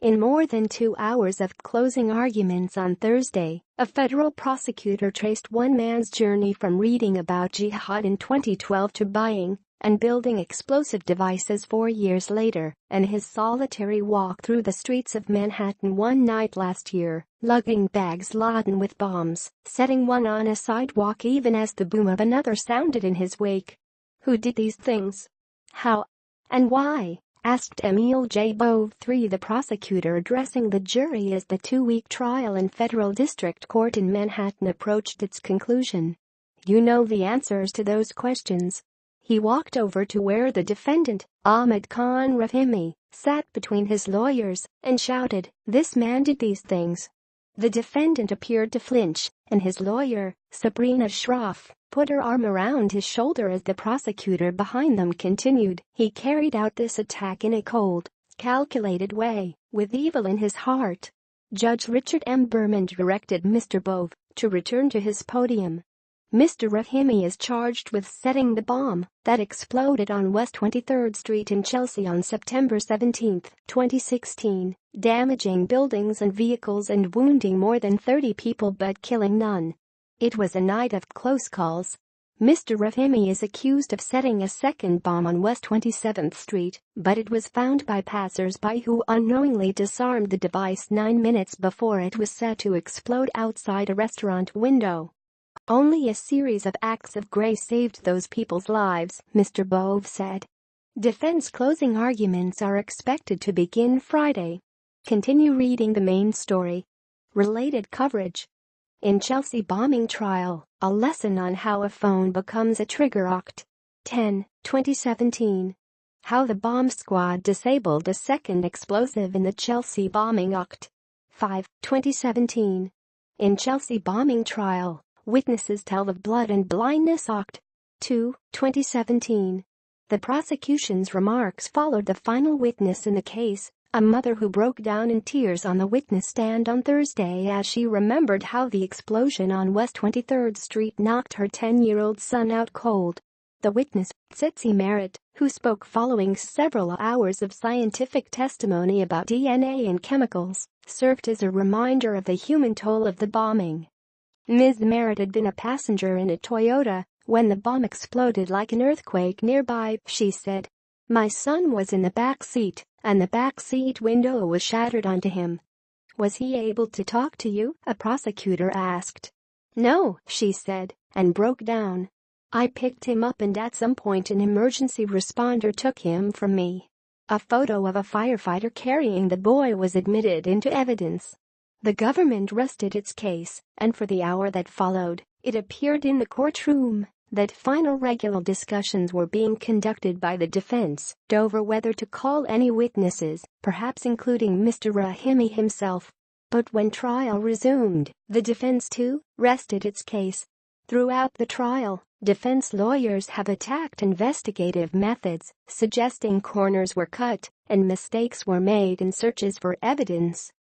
In more than 2 hours of closing arguments on Thursday, a federal prosecutor traced one man's journey from reading about jihad in 2012 to buying and building explosive devices 4 years later, and his solitary walk through the streets of Manhattan one night last year, lugging bags laden with bombs, setting one on a sidewalk even as the boom of another sounded in his wake. Who did these things? How? And why? Asked Emil J. Bove III, the prosecutor addressing the jury as the 2-week trial in federal district court in Manhattan approached its conclusion. You know the answers to those questions. He walked over to where the defendant, Ahmed Khan Rahimi, sat between his lawyers and shouted, "This man did these things." The defendant appeared to flinch, and his lawyer, Sabrina Shroff, put her arm around his shoulder as the prosecutor behind them continued. He carried out this attack in a cold, calculated way, with evil in his heart. Judge Richard M. Berman directed Mr. Bove to return to his podium. Mr. Rahimi is charged with setting the bomb that exploded on West 23rd Street in Chelsea on September 17, 2016, damaging buildings and vehicles and wounding more than 30 people but killing none. It was a night of close calls. Mr. Rahimi is accused of setting a second bomb on West 27th Street, but it was found by passers-by who unknowingly disarmed the device 9 minutes before it was set to explode outside a restaurant window. Only a series of acts of grace saved those people's lives, Mr. Bove said. Defense closing arguments are expected to begin Friday. Continue reading the main story. Related coverage. In Chelsea bombing trial, a lesson on how a phone becomes a trigger. Oct. 10, 2017. How the bomb squad disabled a second explosive in the Chelsea bombing. Oct. 5, 2017. In Chelsea bombing trial, witnesses tell of blood and blindness. Oct. 2, 2017. The prosecution's remarks followed the final witness in the case, a mother who broke down in tears on the witness stand on Thursday as she remembered how the explosion on West 23rd Street knocked her 10-year-old son out cold. The witness, Tsitsi Merritt, who spoke following several hours of scientific testimony about DNA and chemicals, served as a reminder of the human toll of the bombing. Ms. Merritt had been a passenger in a Toyota when the bomb exploded like an earthquake nearby, she said. My son was in the back seat, and the back seat window was shattered onto him. Was he able to talk to you? A prosecutor asked. No, she said, and broke down. I picked him up and at some point an emergency responder took him from me. A photo of a firefighter carrying the boy was admitted into evidence. The government rested its case, and for the hour that followed, it appeared in the courtroom that final regular discussions were being conducted by the defense over whether to call any witnesses, perhaps including Mr. Rahimi himself. But when trial resumed, the defense too rested its case. Throughout the trial, defense lawyers have attacked investigative methods, suggesting corners were cut and mistakes were made in searches for evidence.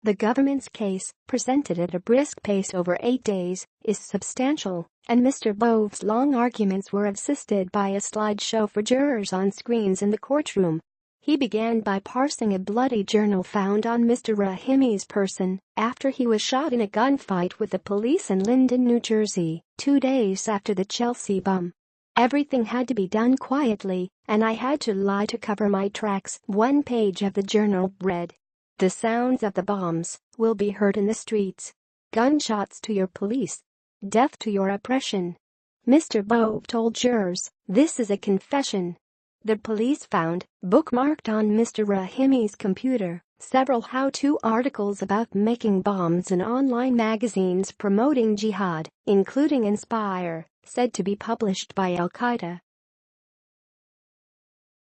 The government's case, presented at a brisk pace over 8 days, is substantial, and Mr. Bove's long arguments were assisted by a slideshow for jurors on screens in the courtroom. He began by parsing a bloody journal found on Mr. Rahimi's person after he was shot in a gunfight with the police in Linden, New Jersey, 2 days after the Chelsea bomb. Everything had to be done quietly, and I had to lie to cover my tracks, one page of the journal read. The sounds of the bombs will be heard in the streets. Gunshots to your police. Death to your oppression. Mr. Bove told jurors, this is a confession. The police found, bookmarked on Mr. Rahimi's computer, several how-to articles about making bombs in online magazines promoting jihad, including Inspire, said to be published by Al-Qaeda.